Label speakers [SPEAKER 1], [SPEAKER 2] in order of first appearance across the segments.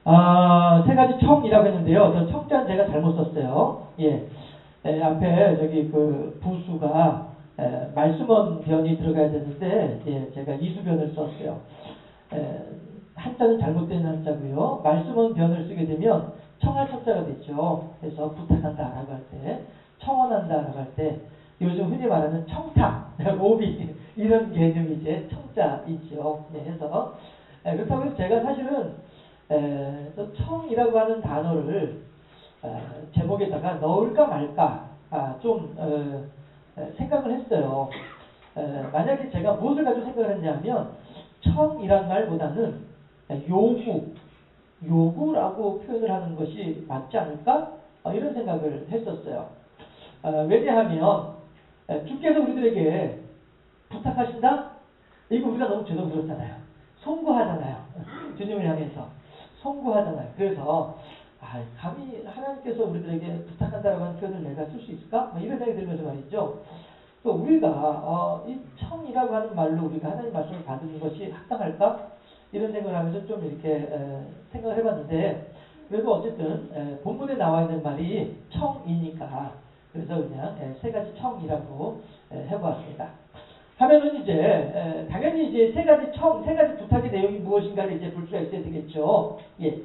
[SPEAKER 1] 세 가지 청이라고 했는데요. 저 청자는 제가 잘못 썼어요. 예. 앞에 저기 그 부수가 말수문 변이 들어가야 되는데 예, 제가 이수변을 썼어요. 한자는 잘못된 한자고요. 말수문 변을 쓰게 되면 청할 청자가 됐죠. 그래서 부탁한다라고 할 때, 청원한다라고 할 때 요즘 흔히 말하는 청탁, 오비 이런 개념이 이제 청자 있죠. 네, 해서 그렇다고 해서 제가 사실은 또 청이라고 하는 단어를 제목에다가 넣을까 말까 좀 생각을 했어요. 만약에 제가 무엇을 가지고 생각을 했냐면 청이란 말보다는 요구라고 표현을 하는 것이 맞지 않을까? 이런 생각을 했었어요. 왜냐하면 주께서 우리들에게 부탁하신다? 이거 우리가 너무 죄도 그렇잖아요. 송구하잖아요. 주님을 향해서 송구하잖아요. 그래서 감히 하나님께서 우리들에게 부탁한다라고 하는 표현을 내가 쓸 수 있을까? 이런 생각이 들면서 말이죠. 또 우리가 이 청이라고 하는 말로 우리가 하나님 말씀을 받는 것이 합당할까? 이런 생각을 하면서 좀 이렇게 생각을 해봤는데 그래도 어쨌든 본문에 나와 있는 말이 청이니까 그래서 그냥 세 가지 청이라고 해보았습니다. 하면은 이제 당연히 이제 세 가지 부탁의 내용이 무엇인가를 이제 볼 수가 있어야 되겠죠. 예.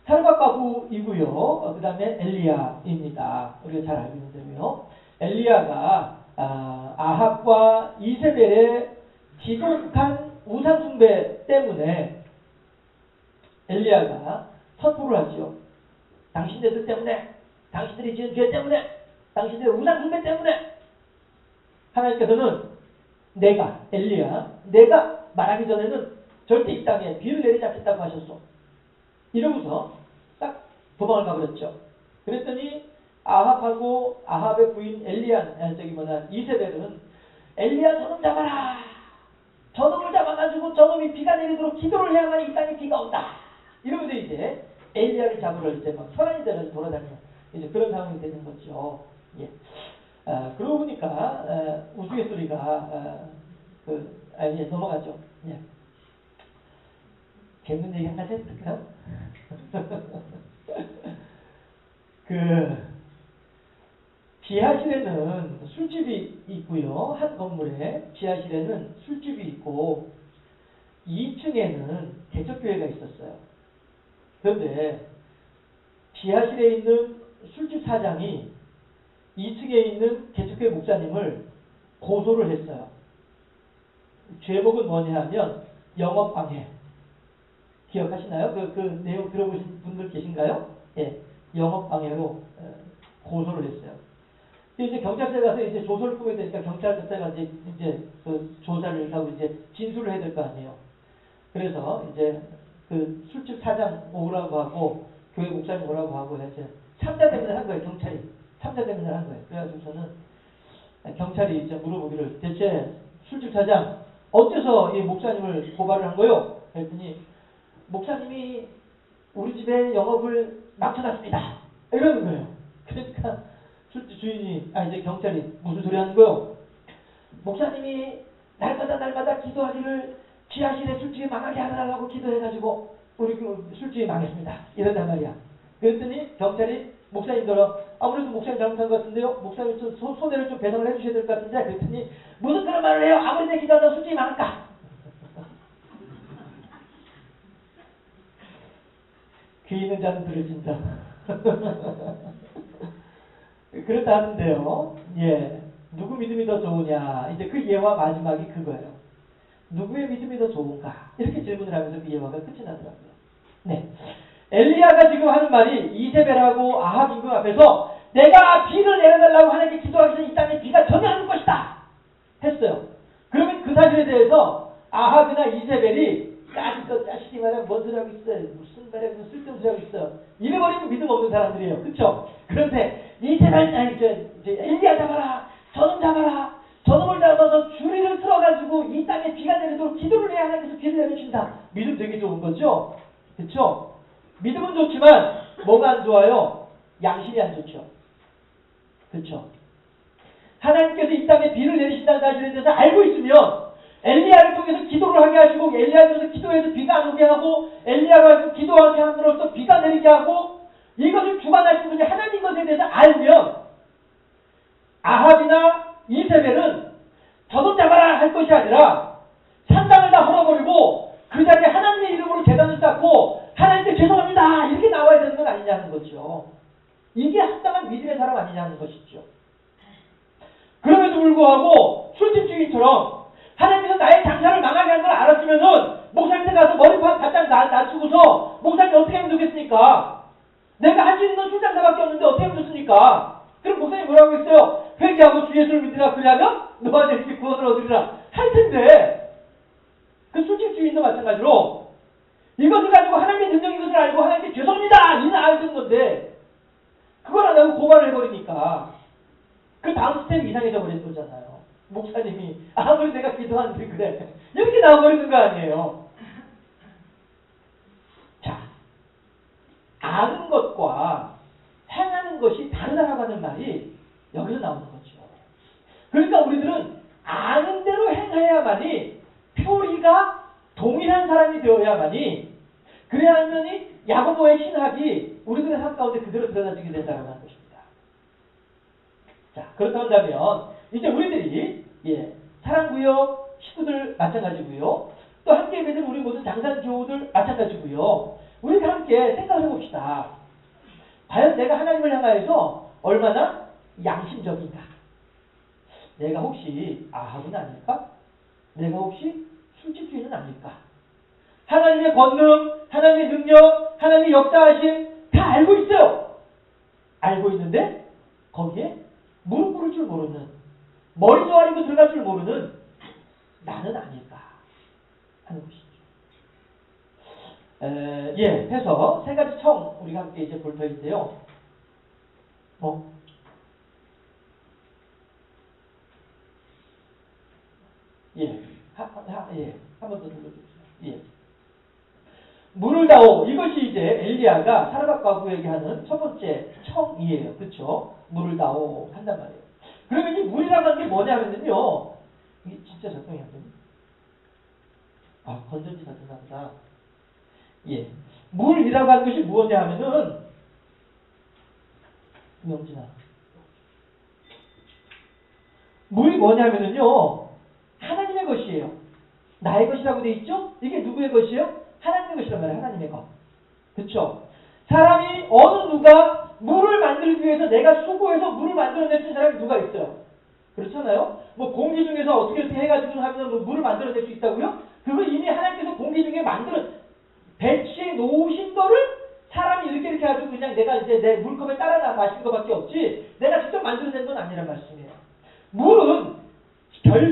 [SPEAKER 1] 사르밧 과부이고요. 그 다음에 엘리야입니다. 우리가 잘 알고 있는 대로요. 엘리야가 아합과 이세벨의 지독한 우상 숭배 때문에 엘리야가 선포를 하죠. 당신들 때문에, 당신들이 지은 죄 때문에, 당신들의 우상 숭배 때문에 하나님께서는 내가 말하기 전에는 절대 이 땅에 비를 내리지 않겠다고 하셨어. 이러고서 딱 도망을 가버렸죠. 그랬더니 아합하고 아합의 부인 이세벨은 엘리야 저놈 잡아라. 저놈을 잡아가지고 저놈이 비가 내리도록 기도를 해야만 이 땅에 비가 온다. 이러면서 이제 엘리야를 잡으러 이제 막 소란이 돼가지고 돌아다니는 이제 그런 상황이 되는 거죠. 예. 그러고 보니까 우스갯소리가 넘어가죠. 예. 재밌는 얘기 한 가지 해볼까요? 지하실에는 술집이 있고요. 한 건물에 지하실에는 술집이 있고 2층에는 개척교회가 있었어요. 그런데 지하실에 있는 술집 사장이 2층에 있는 개척교회 목사님을 고소를 했어요. 죄목은 뭐냐 하면 영업방해. 기억하시나요? 그 내용 들어보신 분들 계신가요? 예, 영업방해로 고소를 했어요. 이제 경찰서에 가서 이제 조서를 꾸며야 되니까 경찰서가 이제 그 조사를 하고 이제 진술을 해야 될 거 아니에요. 그래서 이제 그 술집 사장 오라고 하고 교회 목사님 오라고 하고 이제 참자 대면을 한 거예요. 경찰이 참자 대면을 한 거예요. 그래가지고서는 경찰이 이제 물어보기를 대체 술집 사장 어째서 이 목사님을 고발을 한 거요? 그랬더니 목사님이 우리 집에 영업을 막혀놨습니다. 이러는 거예요. 그러니까 술집 주인이 이제 경찰이 무슨 소리 하는 거요? 목사님이 날마다 기도하기를 지하실에 술집이 망하게 하라고 기도해가지고 우리 술집이 망했습니다. 이런단 말이야. 그랬더니 경찰이 목사님들어 아무래도 목사님 잘못한 것 같은데요. 목사님 좀 손해를 좀 배상을 해주셔야 될 것 같은데 그랬더니 무슨 그런 말을 해요. 아무리 내 기도하다 술집이 망할까? 귀 있는 자는 들으신다. 그렇다 하는데요. 예. 누구 믿음이 더 좋으냐. 이제 그 예화 마지막이 그거예요. 누구의 믿음이 더 좋은가. 이렇게 질문을 하면서 그 예화가 끝이 나더라고요. 네. 엘리야가 지금 하는 말이 이세벨하고 아합 임금 앞에서 내가 비를 내려달라고 하나님께 기도하기 전에 이 땅에 비가 전혀 안 올 것이다. 했어요. 그러면 그 사실에 대해서 아합이나 이세벨이 자식이 말하면 뭔 소리 하고 있어요. 무슨 말이야 쓸데없는 소리 하고 있어. 이래버리면 믿음 없는 사람들이에요. 그쵸? 그런데 엘리야 잡아라. 저놈 잡아라. 저놈을 잡아서 주리를 틀어가지고 이 땅에 비가 내리도록 기도를 해야 하나님께서 비를 내려주신다. 믿음 되게 좋은 거죠? 그쵸? 믿음은 좋지만 뭐가 안 좋아요? 양심이 안 좋죠. 그쵸? 하나님께서 이 땅에 비를 내리신다는 사실에 대해서 알고 있으면 엘리야를 통해서 기도를 하게 하시고 엘리야를 통해서 기도해서 비가 안 오게 하고 엘리야가 기도하게 함으로써 비가 내리게 하고 이것을 주관하신 분이 하나님 것에 대해서 알면 아합이나 이세벨은 저도 잡아라 할 것이 아니라 산당을 다 헐어버리고 그 자리에 하나님의 이름으로 제단을 쌓고 하나님께 죄송합니다 이렇게 나와야 되는 건 아니냐는 거죠. 이게 합당한 믿음의 사람 아니냐는 것이죠. 그럼에도 불구하고 술집주의처럼 하나님께서 나의 장사를 망하게 한 걸 알았으면은 목사님한테 가서 머리판 바짝 낮추고서 목사님이 어떻게 하면 좋겠습니까? 내가 할 수 있는 건 술장사밖에 없는데 어떻게 하면 좋습니까? 그럼 목사님 뭐라고 했어요? 회개하고 주 예수를 믿으라 그러면 너와 내 집이 구원을 얻으리라 할 텐데 그 술집주의도 마찬가지로 이것을 가지고 하나님의 능력인 것을 알고 하나님께 죄송합니다 이는 알던 건데 그걸 안 하고 고발을 해버리니까 그 다음 스텝 이상해져 버린 거잖아요. 목사님이 아무리 내가 기도하는데 그래 이렇게 나와버리는 거 아니에요. 자, 아는 것과 행하는 것이 다르다라고 하는 말이 여기서 나오는 거죠. 그러니까 우리들은 아는 대로 행해야만이 표리가 동일한 사람이 되어야만이 그래야만이 야고보의 신학이 우리들의 삶 가운데 그대로 드러나지게 된다고 하는 것입니다. 자, 그렇다면 이제 우리들이 사랑구역 식구들 마찬가지고요. 또 함께 맺은 우리 모든 장산교우들 마찬가지고요. 우리가 함께 생각을 해봅시다. 과연 내가 하나님을 향하여서 얼마나 양심적인가? 내가 혹시 아합은 아닐까? 내가 혹시 술집주의는 아닐까? 하나님의 권능, 하나님의 능력, 하나님의 역사하심 다 알고 있어요. 알고 있는데 거기에 무릎 꿇을 줄 모르는 머리 조아리고 들어갈 줄 모르는 나는 아닐까 하는 것이죠. 해서 세 가지 청 우리가 함께 이제 볼 터인데요. 한 번 더 들려주세요. 물을 다오. 이것이 이제 엘리야가 사르밧 과부에게 하는 첫 번째 청이에요. 그렇죠? 물을 다오 한단 말이에요. 그러면 이 물이라고 하는 게 뭐냐면요. 이게 진짜 작동이 안 되네. 건전지 같은 나보다. 물이라고 하는 것이 무엇이냐 하면은 명진아. 물이 뭐냐면은요. 하나님의 것이에요. 나의 것이라고 돼 있죠? 이게 누구의 것이에요? 하나님의 것이란 말이에요. 하나님의 것. 그렇죠? 사람이 어느 누가 물을 만들기 위해서 내가 수고해서 물을 만들어낼 수 있는 사람이 누가 있어요? 그렇잖아요? 뭐 공기 중에서 어떻게 해가지고 하면 뭐 물을 만들어낼 수 있다고요? 그걸 이미 하나님께서 공기 중에 배치해 놓으신 거를 사람이 이렇게 해가지고 그냥 내가 이제 내 물컵에 따라 마시는 것밖에 없지 내가 직접 만들어낸 건 아니란 말씀이에요. 물은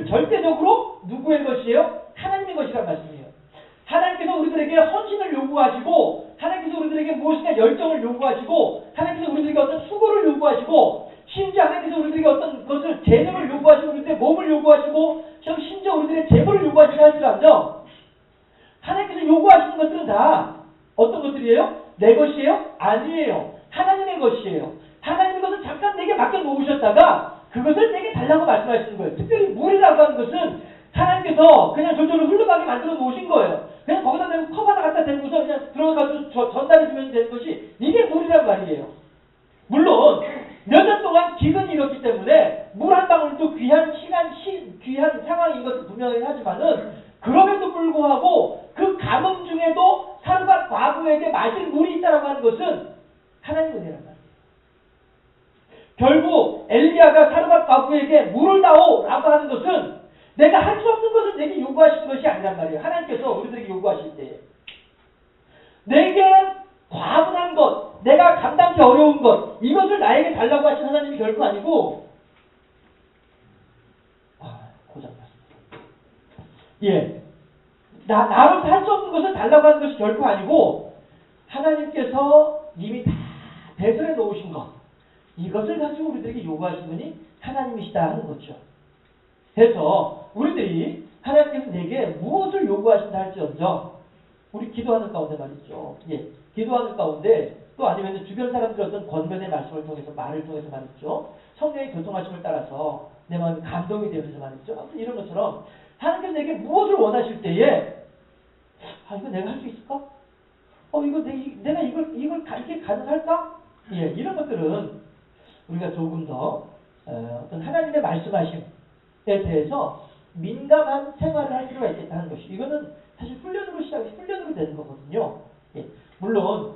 [SPEAKER 1] 절대적으로 누구의 것이에요? 하나님의 것이란 말씀이에요. 하나님께서 우리들에게 헌신을 요구하시고 하나님께서 우리들에게 무엇인가 열정을 요구하시고 하나님께서 우리들에게 어떤 수고를 요구하시고 심지어 하나님께서 우리들에게 어떤 것을 재능을 요구하시고 우리들의 몸을 요구하시고 심지어 우리들의 재물을 요구하시고 할지라도 하나님께서 요구하시는 것들은 다 어떤 것들이에요? 내 것이에요? 아니에요. 하나님의 것이에요. 하나님의 것은 잠깐 내게 맡겨놓으셨다가 그것을 내게 달라고 말씀하시는 거예요. 특별히 물이라고 하는 것은 하나님께서 그냥 저절로 흘러가게 만들어 놓으신 거예요. 그냥 거기다 대고 컵 하나 갖다 대고서 그냥 들어가서 전달해 주면 되는 것이 이게 물이란 말이에요. 물론 몇 년 동안 기근이 이렇기 때문에 물 한 방울도 귀한 귀한 상황인 것은 분명히 하지만은 그럼에도 불구하고 그 가뭄 중에도 사르밧 과부에게 마실 물이 있다라고 하는 것은 하나님의 은혜란 말이에요. 결국 엘리야가 사르밧 과부에게 물을 다오라고 하는 것은 내가 할 수 없는 것을 내게 요구하시는 것이 아니란 말이에요. 하나님께서 우리들에게 요구하실 때 내게 과분한 것, 내가 감당하기 어려운 것 이것을 나에게 달라고 하신 하나님이 결코 아니고 나로 할 수 없는 것을 달라고 하는 것이 결코 아니고 하나님께서 이미 다 배설해 놓으신 것 이것을 가지고 우리들에게 요구하신 분이 하나님이시다 하는 거죠. 그래서 우리들이 하나님께서 내게 무엇을 요구하신다 할지언정 우리 기도하는 가운데 말이죠. 기도하는 가운데 또 아니면 주변 사람들 어떤 권면의 말씀을 통해서 말을 통해서 말이죠. 성령의 교통하심을 따라서 내 마음이 감동이 되면서 말이죠. 아무튼 이런 것처럼 하나님께서 내게 무엇을 원하실 때에 이거 내가 할 수 있을까? 이거 내가 이걸 이게 가능할까? 예, 이런 것들은 우리가 조금 더 어떤 하나님의 말씀하심에 대해서 민감한 생활을 할 필요가 있겠다는 것이, 이거는 사실 훈련으로 되는 거거든요. 예, 물론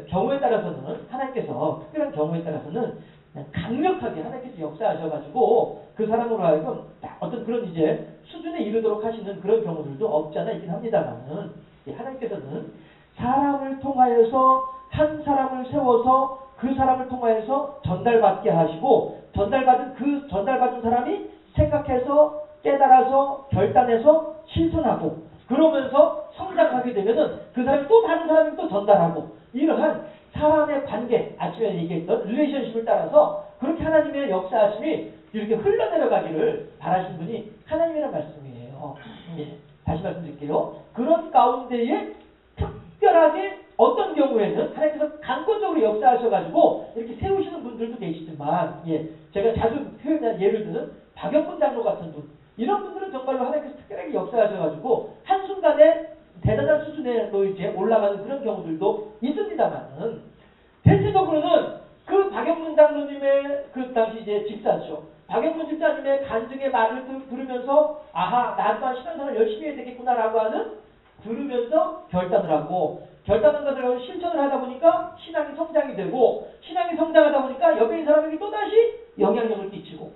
[SPEAKER 1] 경우에 따라서는 하나님께서 특별한 경우에 따라서는 그냥 강력하게 하나님께서 역사하셔가지고 그 사람으로 하여금 어떤 그런 이제 수준에 이르도록 하시는 그런 경우들도 없지 않아 있긴 합니다만은, 예, 하나님께서는 사람을 통하여서 한 사람을 세워서 그 사람을 통하여서 전달받게 하시고, 전달받은 사람이 생각해서 깨달아서 결단해서 실천하고 그러면서 성장하게 되면은 그 사람이 또 다른 사람이 또 전달하고, 이러한 사람의 관계, 아침에 얘기했던 릴레이션십을 따라서 그렇게 하나님의 역사하심이 이렇게 흘러내려가기를 바라신 분이 하나님이란 말씀이에요. 예, 다시 말씀드릴게요. 그런 가운데에 특별하게 어떤 경우에는 하나님께서 강권적으로 역사하셔가지고 이렇게 세우시는 분들도 계시지만, 예, 제가 자주 표현한 예를 들은 박영문 장로 같은 분, 이런 분들은 정말로 하나님께서 특별하게 역사하셔가지고 한순간에 대단한 수준으로 이제 올라가는 그런 경우들도 있습니다만은, 대체적으로는 그 박영문 장로님의 그 당시 이제 집사죠. 박영문 집사님의 간증의 말을 들으면서 나 또한 신앙생활을 열심히 해야 되겠구나라고 하는, 들으면서 결단을 하고, 결단한 것을 가지고 실천을 하다 보니까 신앙이 성장이 되고, 신앙이 성장하다 보니까 옆에 있는 사람에게 또다시 영향력을 끼치고,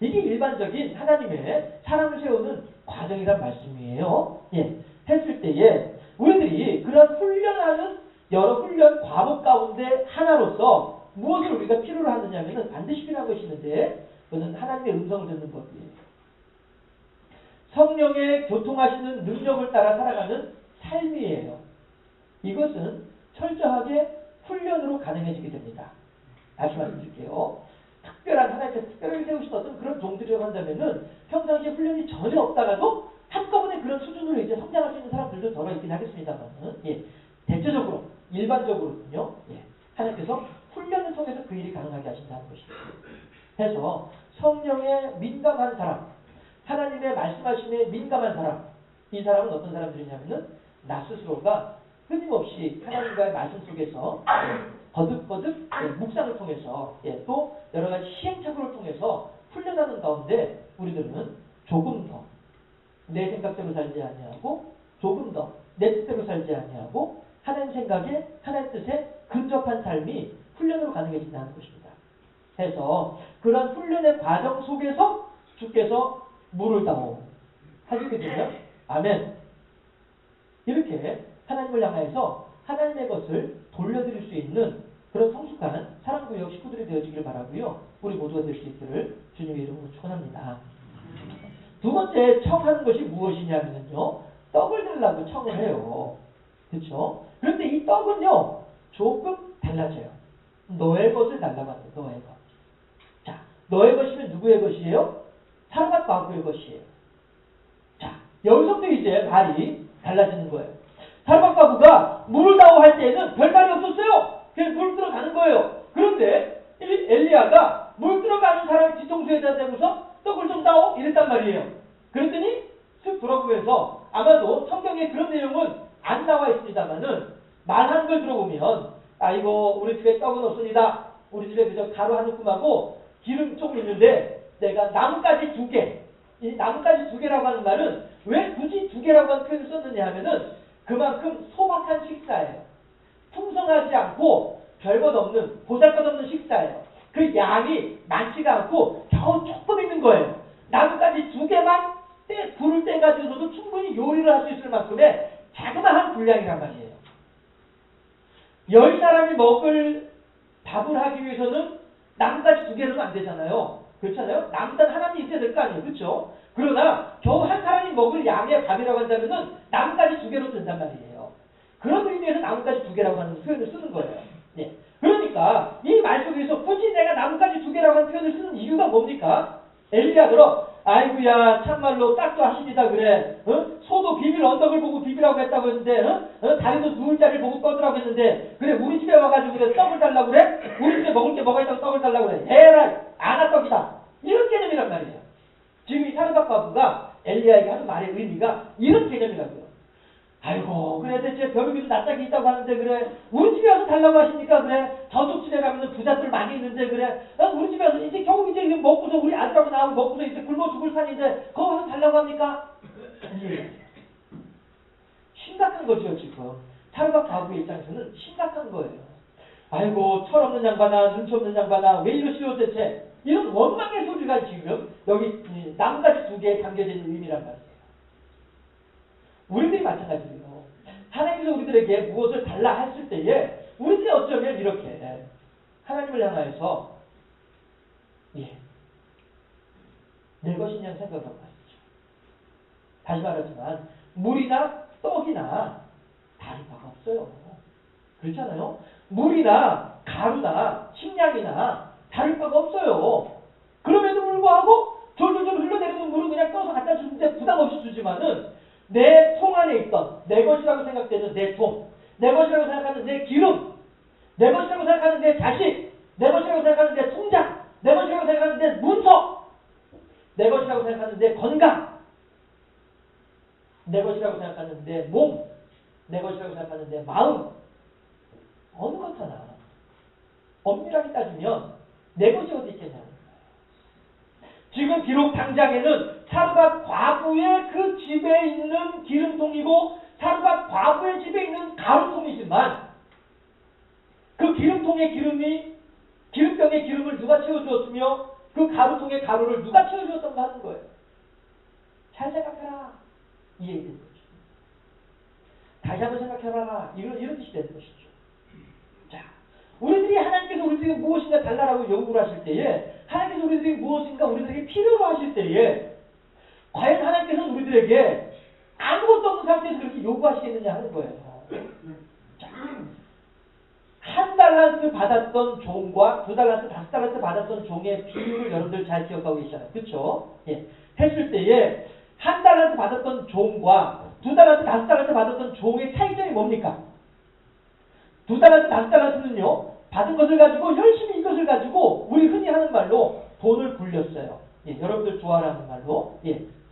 [SPEAKER 1] 이게 일반적인 하나님의 사람을 세우는 과정이란 말씀이에요. 예, 했을 때에 우리들이 그런 훈련하는 여러 훈련 과목 가운데 하나로서 무엇을 우리가 필요로 하느냐면은 반드시 필요한 것이 있는데, 그것은 하나님의 음성을 듣는 법이에요. 성령의 교통하시는 능력을 따라 살아가는 삶이에요. 이것은 철저하게 훈련으로 가능해지게 됩니다. 다시 말씀드릴게요. 하나님께서 특별하게 세우신 어떤 그런 종들이라고 한다면은 평상시에 훈련이 전혀 없다가도 한꺼번에 그런 수준으로 이제 성장할 수 있는 사람들도 덜어 있긴 하겠습니다만은, 예, 대체적으로, 일반적으로는요, 예, 하나님께서 훈련을 통해서 그 일이 가능하게 하신다는 것이죠. 해서 성령에 민감한 사람, 하나님의 말씀하심에 민감한 사람, 이 사람은 어떤 사람들이냐면은 나 스스로가 끊임없이 하나님과의 말씀 속에서 거듭거듭 묵상을 통해서, 또 여러 가지 시행착오를 통해서 훈련하는 가운데 우리들은 조금 더 내 생각대로 살지 아니하고, 조금 더 내 뜻대로 살지 아니하고 하나님 생각에, 하나님 뜻에 근접한 삶이 훈련으로 가능해진다는 것입니다. 해서 그런 훈련의 과정 속에서 주께서 물을 다오 하시게 되면 아멘, 이렇게 하나님을 향해서 하나님의 것을 돌려드릴 수 있는 그런 성숙한 사랑구역 식구들이 되어지길 바라고요. 우리 모두가 될 수 있기를 주님의 이름으로 축원합니다. 두 번째 청하는 것이 무엇이냐면요, 떡을 달라고 청을 해요. 그렇죠? 그런데 이 떡은요 조금 달라져요. 너의 것을 달라고 합니다. 너의 것. 자, 너의 것이면 누구의 것이에요? 사랑과 과부의 것이에요. 자, 여기서부터 이제 말이 달라지는 거예요. 사랑과 과부가 물을 다오 할 때에는 별 말이 없었어요. 그냥 물 들어가는 거예요. 그런데 엘리야가 물 들어가는 사람의 뒤통수에다 대고서 떡을 좀 다오 이랬단 말이에요. 그랬더니 쓱 돌아보면서, 아마도 성경에 그런 내용은 안 나와 있습니다만은 말하는 걸 들어보면, 아이고 우리 집에 떡은 없습니다. 우리 집에 그저 가루 한 움큼하고 기름 조금 있는데 내가 나뭇가지 2개, 이 나뭇가지 2개라고 하는 말은 왜 굳이 2개라고 하는 표현을 썼느냐 하면은 그만큼 소박한 식사예요. 풍성하지 않고 별것 없는, 보잘것없는 식사예요. 그 양이 많지가 않고 겨우 조금 있는 거예요. 나뭇가지 2개만 불을 떼가지고도 충분히 요리를 할 수 있을 만큼의 자그마한 분량이란 말이에요. 10사람이 먹을 밥을 하기 위해서는 나뭇가지 2개로는 안 되잖아요. 그렇잖아요? 나뭇가지 하나는 있어야 될 거 아니에요. 그렇죠? 그러나 겨우 한 사람이 먹을 양의 밥이라고 한다면은 나뭇가지 2개로 된단 말이에요. 그런 의미에서 나뭇가지 2개라고 하는 표현을 쓰는 거예요. 네. 그러니까 이 말 속에서 굳이 내가 나뭇가지 2개라고 하는 표현을 쓰는 이유가 뭡니까? 엘리야들어, 아이고야 참말로 딱도 하십니다 그래. 소도 비빌 언덕을 보고 비비라고 했다고 했는데, 다리도 누울 자리를 보고 떠들라고 했는데, 그래 우리 집에 와가지고 그래 떡을 달라고 그래? 우리 집에 먹을 게 뭐가 있다고 떡을 달라고 그래? 에라이 아나떡이다, 이런 개념이란 말이에요. 지금 이 사르밧 과부가 엘리야에게 하는 말의 의미가 이런 개념이라고요. 아이고 그래 대체 벼룩이도 낯짝이 있다고 하는데 그래 우리 집에 와서 달라고 하시니까 그래 저쪽 집에 가면 부자들 많이 있는데 그래 우리 집에 와서 이제 겨우 이제 먹고서 우리 아들하고 나하고 먹고서 이제 굶어 죽을 판인데 거기 와서 달라고 합니까? 예. 심각한 거죠 지금. 사르밧 과부의 입장에서는 심각한 거예요. 아이고 철없는 양반아 눈치 없는 양반아 왜 이러시오 대체 이런 원망의 소리가 지금 여기 나뭇가지 두 개에 담겨져 있는 의미란 말이에요. 우리들이 마찬가지예요. 하나님께서 우리들에게 무엇을 달라 했을 때에 우리들이 어쩌면 이렇게 하나님을 향하여서 내 것이냐 생각을 하고 있죠. 다시 말하지만 물이나 떡이나 다를 바가 없어요. 그렇잖아요. 물이나 가루나 식량이나 다를 바가 없어요. 그럼에도 불구하고 졸졸졸 흘러내리는 물은 그냥 떠서 갖다 주는데 부담 없이 주지만은 내 통 안에 있던 내 것이라고 생각되는 내 통, 내 것이라고 생각하는 내 기름, 내 것이라고 생각하는 내 자식, 내 것이라고 생각하는 내 통장, 내 것이라고 생각하는 내 문서, 내 것이라고 생각하는 내 건강, 내 것이라고 생각하는 내 몸, 내 것이라고 생각하는 내 마음, 어느 것 하나 엄밀하게 따지면 내 것이 어디 있겠냐는 거예요. 지금 비록 당장에는 사르밧 과부의 그 집에 있는 기름통이고 사르밧 과부의 집에 있는 가루통이지만 그 기름통의 기름이 기름병의 기름을 누가 채워주었으며 그 가루통의 가루를 누가 채워주었던가 하는 거예요. 잘 생각해라. 이 얘기는 거죠. 다시 한번 생각해봐라. 이런 뜻이 되는 것이죠. 자, 우리들이 하나님께서 우리들에게 무엇인가 달라라고 요구를 하실 때에 하나님께서 우리들에게 무엇인가 우리들에게 필요로 하실 때에 과연 하나님께서는 우리들에게 아무것도 없는 상태에서 그렇게 요구하시겠느냐 하는 거예요. 자, 한 달란트 받았던 종과 두 달란트, 다섯 달란트 받았던 종의 비율을 여러분들 잘 기억하고 계시잖아요. 그렇죠? 예. 했을 때에 한 달란트 받았던 종과 두 달란트, 다섯 달란트 받았던 종의 차이점이 뭡니까? 두 달란트, 다섯 달란트는요, 받은 것을 가지고 열심히 이것을 가지고 우리 흔히 하는 말로 돈을 굴렸어요. 예, 여러분들 좋아하는 말로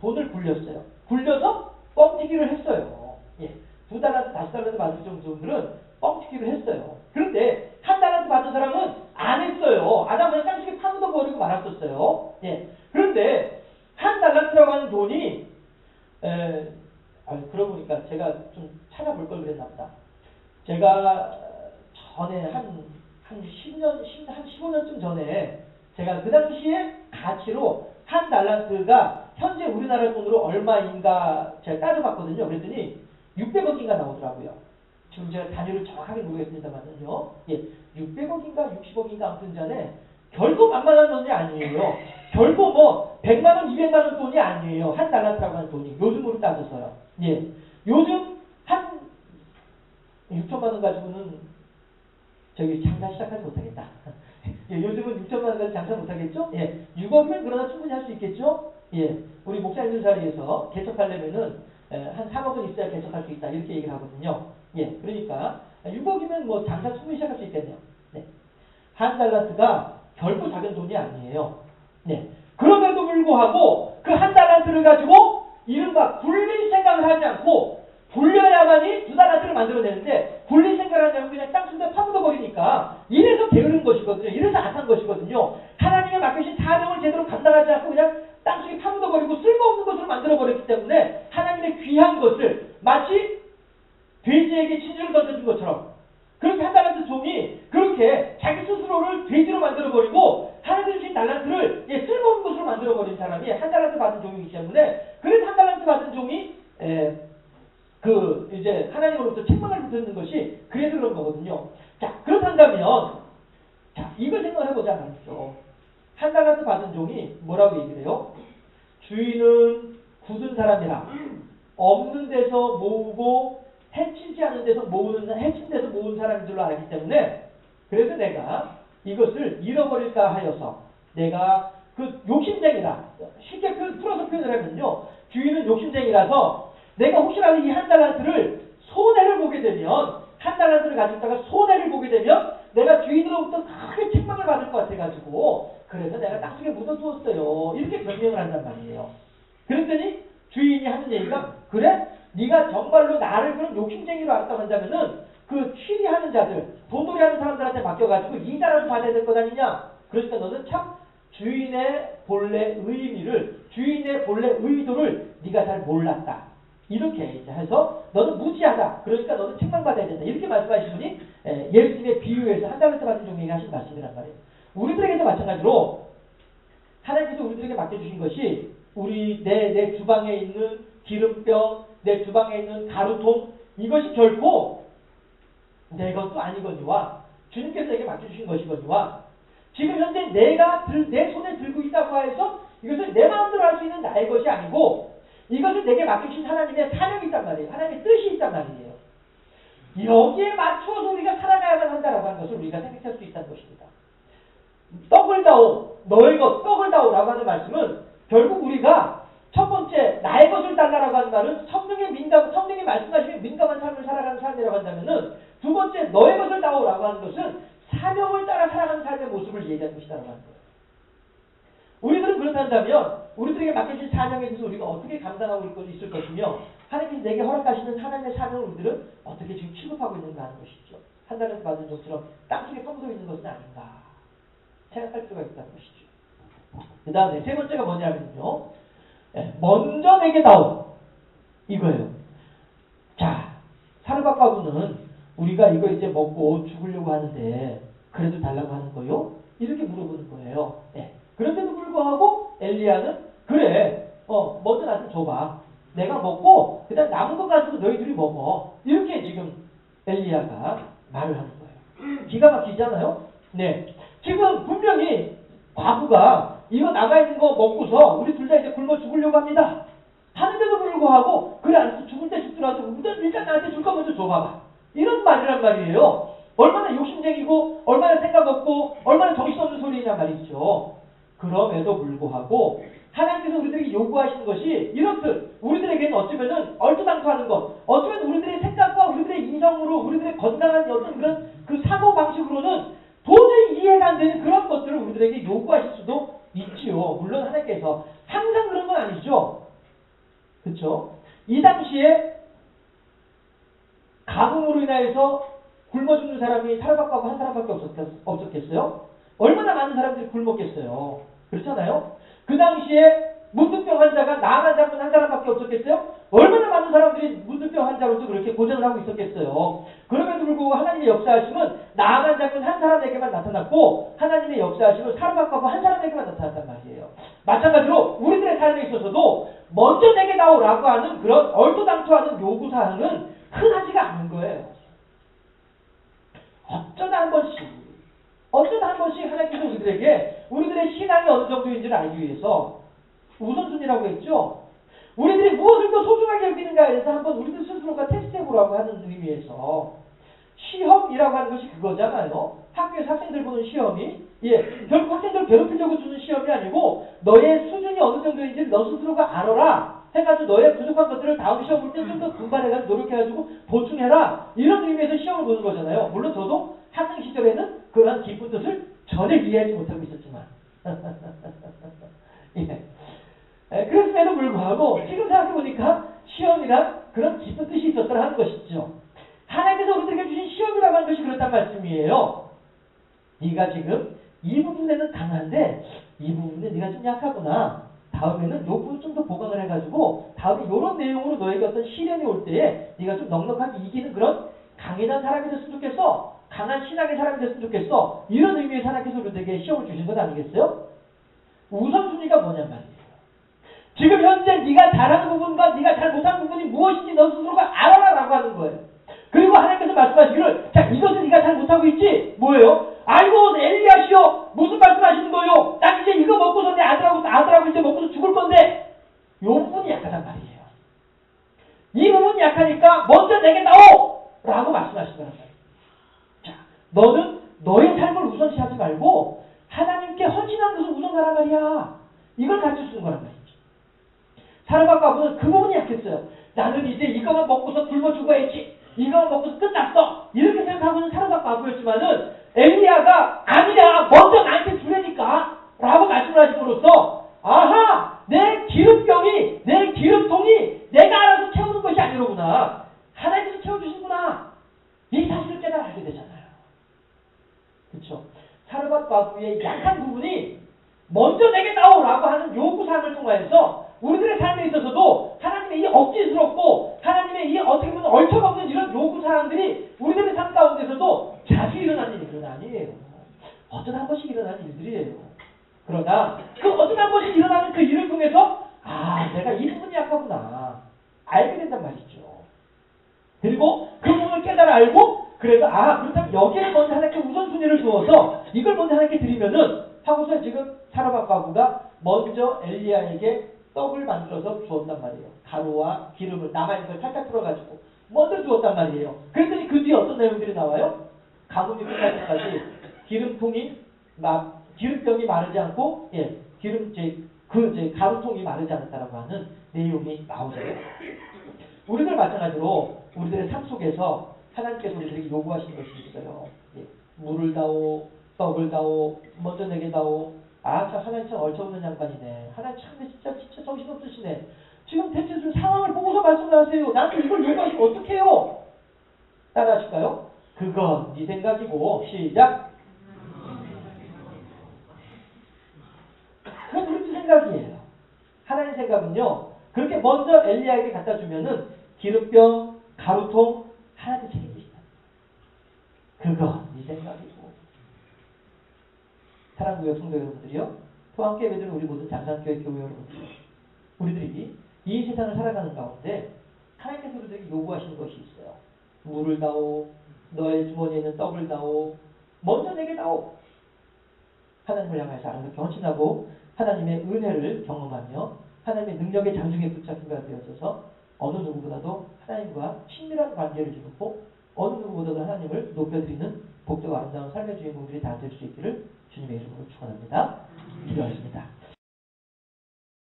[SPEAKER 1] 돈을 굴렸어요. 굴려서 뻥튀기를 했어요. 예, 두 달란트, 다섯 달란트 받은 종들은 뻥튀기를 했어요. 그런데 한 달란트 받은 사람은 안 했어요. 안 하면 땅속에 파묻어 버리고 말았었어요. 예, 그런데 한 달란트라고 하는 돈이 그러고 보니까 제가 좀 찾아볼 걸 그랬나 보다. 제가 전에 한 15년쯤 전에 제가 그 당시에 가치로 한 달란트가 현재 우리나라 돈으로 얼마인가 제가 따져봤거든요. 그랬더니 600억인가 나오더라고요. 지금 제가 단위를 정확하게 모르겠습니다만요. 예, 600억인가 60억인가 아무튼 전에 결코 만만한 돈이 아니에요. 결코 뭐 100만원, 200만원 돈이 아니에요. 한 달란트라고 하는 돈이. 요즘으로 따져서요. 예, 요즘 한 6천만원 가지고는 저기 장사 시작하지 못하겠다. 예, 요즘은 6천만원 가지고 장사 못하겠죠? 예, 6억이면 그러나 충분히 할 수 있겠죠? 예, 우리 목사님들 자리에서 개척하려면은 한 3억은 있어야 개척할 수 있다. 이렇게 얘기를 하거든요. 예, 그러니까 6억이면 뭐 장사 충분히 시작할 수 있겠네요. 네. 한 달란트가 결코 작은 돈이 아니에요. 네. 그럼에도 불구하고 그 한 달란트를 가지고 이른바 굴릴 생각을 하지 않고 굴려야만이 두 달란트를 만들어내는데 굴릴 생각을 하지 않고 그냥 땅속에 파묻어 버리니까 이래서 게으른 것이거든요. 이래서 악한 것이거든요. 하나님의 맡기신 사명을 제대로 감당하지 않고 그냥 땅속에 파묻어 버리고 쓸모없는 것으로 만들어 버렸기 때문에 하나님의 귀한 것을 마치 돼지에게 진주를 던져준 것처럼 그렇게 한 달란트 종이 그렇게 자기 스스로를 돼지로 만들어버리고 하나님의 주신 달란트를 쓸모없는 것으로 만들어버린 사람이 한 달란트 받은 종이기 때문에 그래서 한 달란트 받은 종이 이제 하나님으로부터 책망을 듣는 것이 그래서 그런 거거든요. 자, 그렇다면 자, 이걸 생각을 해보자 말이죠. 한 달란트 받은 종이 뭐라고 얘기를 해요? 주인은 굳은 사람이라 없는 데서 모으고 해치지 않은 데서 해친 데서 모은 사람인 줄로 알기 때문에 그래서 내가 이것을 잃어버릴까 하여서 내가 그 욕심쟁이라 쉽게 풀어서 표현을 하면요. 주인은 욕심쟁이라서 내가 혹시라도 이 한 달란트를 손해를 보게 되면 한 달란트를 가지고 있다가 손해를 보게 되면 내가 주인으로부터 크게 책망을 받을 것 같아가지고 그래서 내가 땅속에 묻어두었어요. 이렇게 변명을 한단 말이에요. 그랬더니 주인이 하는 얘기가 그래? 네가 정말로 나를 그런 욕심쟁이로 알았다고 한다면은 그 취리하는 자들, 도돌이 하는 사람들한테 맡겨가지고 이자라도 받아야 될 것 아니냐? 그러니까 너는 참 주인의 본래 의미를, 주인의 본래 의도를 네가 잘 몰랐다. 이렇게 이제 해서 너는 무지하다. 그러니까 너는 책망받아야 된다. 이렇게 말씀하신 분이 예수님의 비유에서 한 달란트 받은 종에게 하신 말씀이란 말이에요. 우리들에게도 마찬가지로 하나님께서 우리들에게 맡겨주신 것이 우리 내 주방에 있는 기름병, 내 주방에 있는 가루통, 이것이 결코 내 것도 아니거니와 주님께서 내게 맡겨주신 것이거니와 지금 현재 내가 내 손에 들고 있다고 해서 이것을 내 마음대로 할 수 있는 나의 것이 아니고 이것은 내게 맡겨주신 하나님의 사명이 있단 말이에요. 하나님의 뜻이 있단 말이에요. 여기에 맞추어서 우리가 살아가야만 한다라고 하는 것을 우리가 생각할 수 있다는 것입니다. 떡을 다오, 너의 것, 떡을 다오라고 하는 말씀은 결국 우리가 첫 번째 나의 것을 달라라고 하는 말은 성령이 말씀하시는 민감한 삶을 살아가는 삶이라고 한다면은 두 번째 너의 것을 다오라고 하는 것은 사명을 따라 살아가는 삶의 모습을 얘기하는 것이라고 하는 거예요. 우리들은 그렇다면 우리들에게 맡겨진 사명에 대해서 우리가 어떻게 감당하고 있을 것이며 하나님이 내게 허락하시는 하나님의 사명을 우리들은 어떻게 지금 취급하고 있는가 하는 것이죠. 한 달에서 받은 것처럼 땅속에 펌서 있는 것은 아닌가 생각할 수가 있다는 것이죠. 그 다음에 세 번째가 뭐냐면요. 먼저 내게 다오. 이거예요. 자, 사르밧과부는 우리가 이거 이제 먹고 죽으려고 하는데 그래도 달라고 하는 거요? 이렇게 물어보는 거예요. 그런데도 불구하고 엘리야는 그래, 먼저 나한테 줘봐. 내가 먹고 그다음 남은 것 가지고 너희들이 먹어. 이렇게 지금 엘리야가 말을 하는 거예요. 기가 막히잖아요? 네. 지금 분명히 과부가 이거 나가 있는 거 먹고서 우리 둘 다 이제 굶어 죽으려고 합니다. 하는데도 불구하고 그래 알았어 죽을 때 죽더라도 일단 나한테 줄 거 먼저 줘봐봐. 이런 말이란 말이에요. 얼마나 욕심쟁이고 얼마나 생각 없고 얼마나 정신없는 소리냐 말이죠. 그럼에도 불구하고 하나님께서 우리들에게 요구하시는 것이 이렇듯 우리들에게는 어쩌면은 얼토당토하는 것, 어쩌면 우리들의 생각과 우리들의 이성으로 우리들의 건강한 어떤 그런 그 사고 방식으로는 도저히 이해가 안 되는 그런 것들을 우리들에게 요구하실 수도 있지요. 물론 하나님께서 항상 그런 건 아니죠. 그렇죠? 이 당시에 가뭄으로 인하여서 굶어 죽는 사람이 사르밧과부 한 사람밖에 없었겠어요? 얼마나 많은 사람들이 굶었겠어요? 그렇잖아요? 그 당시에 문둥병 환자가 나만 장군 한 사람밖에 없었겠어요? 얼마나 많은 사람들이 문둥병 환자로서 그렇게 고생을 하고 있었겠어요? 그럼에도 불구하고 하나님의 역사하심은 나만 장군 한 사람에게만 나타났고 하나님의 역사하심은 사르밧과부 한 사람에게만 나타났단 말이에요. 마찬가지로 우리들의 삶에 있어서도 먼저 내게 나오라고 하는 그런 얼토당토하는 요구사항은 흔하지가 않은 거예요. 어쩌다 한 번씩 하나님께서 우리들의 신앙이 어느 정도인지를 알기 위해서 우선순위라고 했죠. 우리들이 무엇을 더 소중하게 여기는가에 대해서 한번 우리들 스스로가 테스트해보라고 하는 의미에서 시험이라고 하는 것이 그거잖아요. 학교에서 학생들 보는 시험이 결국 학생들 괴롭히려고 주는 시험이 아니고 너의 수준이 어느 정도인지를 너 스스로가 알아라 해가지고 너의 부족한 것들을 다음 시험 볼 때 좀 더 분발해가지고 노력해가지고 보충해라 이런 의미에서 시험을 보는 거잖아요. 물론 저도 학생 시절에는 그런 깊은 뜻을 전혀 이해하지 못하고 있었지만 그랬음에도 불구하고 지금 생각해보니까 시험이란 그런 깊은 뜻이 있었더라 하는 것이죠. 하나님께서 우리들에게 주신 시험이라고 하는 것이 그렇단 말씀이에요. 네가 지금 이 부분에는 강한데 이 부분에 네가 좀 약하구나. 다음에는 요 부분 좀 더 보강을 해가지고 다음에 이런 내용으로 너에게 어떤 시련이 올 때에 네가 좀 넉넉하게 이기는 그런 강인한 사람이 됐으면 좋겠어. 강한 신앙의 사람이 됐으면 좋겠어. 이런 의미에서 하나님께서 우리들에게 시험을 주신 것 아니겠어요? 우선순위가 뭐냔 말이에요. 지금 현재 네가 잘하는 부분과 네가 잘 못하는 부분이 무엇인지 너 스스로가 알아라라고 하는 거예요. 그리고 하나님께서 말씀하시기를 자 이것은 네가 잘 못하고 있지? 뭐예요? 아이고 엘리야시오 무슨 말씀하시는 거요? 난 이제 이거 먹고서 내 아들하고 이제 먹고서 죽을 건데 요 부분이 약하단 말이에요. 이 부분이 약하니까 먼저 내게 나오! 라고 말씀하시는 거란 말이에요. 자, 너는 너의 삶을 우선시하지 말고 하나님께 헌신하는 것을 우선하란 말이야. 이걸 가르쳐주는 거란 말이죠. 사르밧과부는 그 부분이 약했어요. 나는 이제 이거만 먹고서 굶어 죽어야지. 이거만 먹고서 끝났어. 이렇게 생각하고는 사르밧과부였지만은 엘리야가 아니야. 먼저 나한테 주라니까. 라고 말씀을 하심으로써 아하! 내 기름병이 내 기름통이 이러구나. 하나님께서 채워주신구나. 이 사실을 깨달아 알게 되잖아요. 그렇죠? 사르밧 과부의 약한 부분이 먼저 내게 나오라고 하는 요구사항을 통하여서 우리들의 삶에 있어서도 하나님의 이 억지스럽고 하나님의 이 어떻게 보면 얼척없는 이런 요구사항들이 우리들의 삶 가운데서도 자주 일어나는 일은 아니에요. 어떤 한 번씩 일어나는 일들이에요. 그러나 그 어떤 한 번씩 일어나는 그 일을 통해서 내가 이 부분이 약하구나 알게 된단 말이죠. 그리고 그 부분을 깨달아 알고 그래서 그렇다면 여기에 먼저 하나님께 우선순위를 두어서 이걸 먼저 하나님께 드리면은 하고서 지금 사르밧 과부가 먼저 엘리야에게 떡을 만들어서 주었단 말이에요. 가루와 기름을 남아있는 걸 탈탈 풀어가지고 먼저 주었단 말이에요. 그랬더니 그 뒤에 어떤 내용들이 나와요? 가뭄이 끝날 때까지 기름병이 마르지 않고 가루통이 마르지 않았다라고 하는 내용이 나오죠. 우리들 마찬가지로 우리들의 삶 속에서 하나님께서 우리들에게 요구하시는 것이 있어요. 물을 다오, 떡을 다오, 먼저 내게 다오. 참 하나님 참 얼척없는 양반이네. 하나님 참 진짜 정신없으시네. 지금 대체 좀 상황을 보고서 말씀하세요. 나한테 이걸 요구하시면 어떡해요? 따라하실까요? 그건 네 생각이고 시작. 그건 우리 생각이에요. 하나님 생각은요. 그렇게 먼저 엘리야에게 갖다 주면은 기름병, 가루통 하나님 책임지시다. 그건 네 생각이고. 사랑구역 성도 여러분들이요. 또 함께 예배드리는 우리 모든 장산교회 교회 여러분들. 우리들이 이 세상을 살아가는 가운데 하나님께서 우리들에게 요구하시는 것이 있어요. 물을 다오, 너의 주머니에 있는 떡을 다오, 먼저 내게 다오. 하나님을 향해서 아름답게 헌신하고 하나님의 은혜를 경험하며 하나님의 능력의 장중에 붙잡힌가 되어져서 어느 누구보다도 하나님과 친밀한 관계를 주고 어느 누구보다도 하나님을 높여드리는 복되고 아름다운 삶의 주인공들이 다 될 수 있기를 주님의 이름으로 축원합니다. 기도하겠습니다.